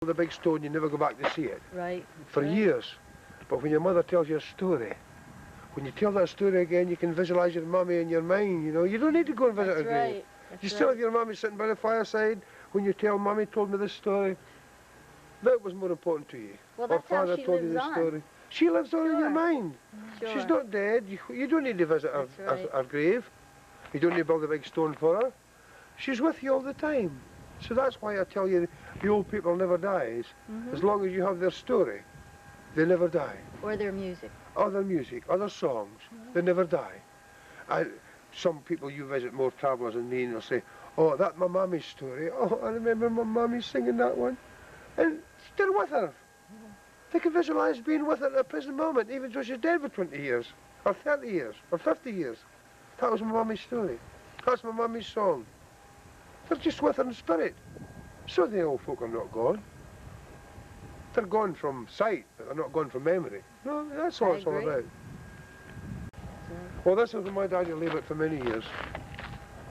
build a big stone, you never go back to see it. Right. For years. But when your mother tells you a story, when you tell that story again, you can visualise your mummy in your mind, you know. You don't need to go and visit her grave. You still have your mummy sitting by the fireside when you tell mummy told me this story. That was more important to you. Well, that's father how she told you lives the on. story. She lives on in your mind. Sure. She's not dead. You don't need to visit her grave. You don't need to build a big stone for her. She's with you all the time. So that's why I tell you the old people never dies. As long as you have their story, they never die. Or their music. Or their music, or their songs, they never die. Some people you visit, more travellers than me, and they'll say, oh, that's my mummy's story. Oh, I remember my mummy singing that one. And still with her. They can visualise being with her at the present moment, even though she's dead for 20 years, or 30 years, or 50 years. That was my mummy's story. That's my mummy's song. They're just with her in spirit. So the old folk are not gone. They're gone from sight, but they're not gone from memory. No, that's all it's all about. Well, this is what my daddy lived it for many years.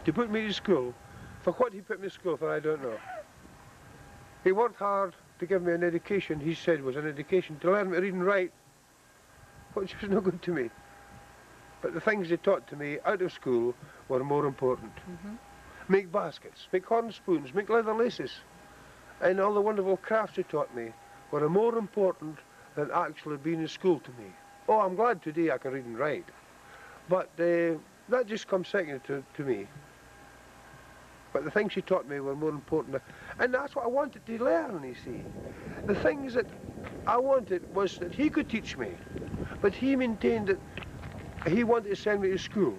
He put me to school. For what he put me to school for, I don't know. He worked hard to give me an education, he said was an education, to learn me to read and write, which was no good to me. But the things he taught to me out of school were more important. Make baskets, make horn spoons, make leather laces, and all the wonderful crafts he taught me were more important than actually being in school to me. Oh, I'm glad today I can read and write, but that just comes second to me. But the things he taught me were more important. And that's what I wanted to learn, you see. The things that I wanted was that he could teach me. But he maintained that he wanted to send me to school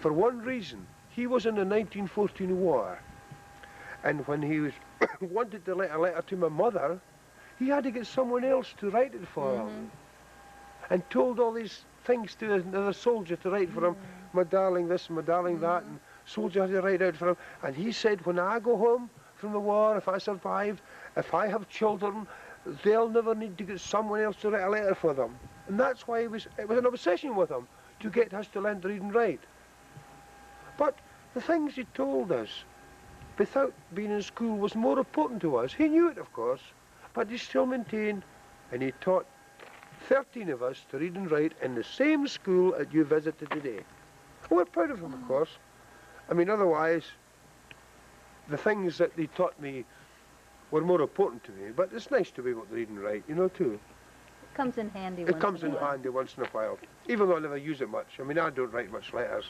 for one reason. He was in the 1914 war. And when he was wanted to write a letter to my mother, he had to get someone else to write it for him. And told all these things to another soldier to write for him. My darling this, my darling that. And soldier had to write out for him, and he said, when I go home from the war, if I survive, if I have children, they'll never need to get someone else to write a letter for them. And that's why it was an obsession with him, to get us to learn to read and write. But the things he told us, without being in school, was more important to us. He knew it, of course, but he still maintained, and he taught 13 of us to read and write in the same school that you visited today. And we're proud of him, of course. I mean, otherwise, the things that they taught me were more important to me, but it's nice to be able to read and write, you know, too. It comes in handy once in a while, even though I never use it much. I mean, I don't write much letters.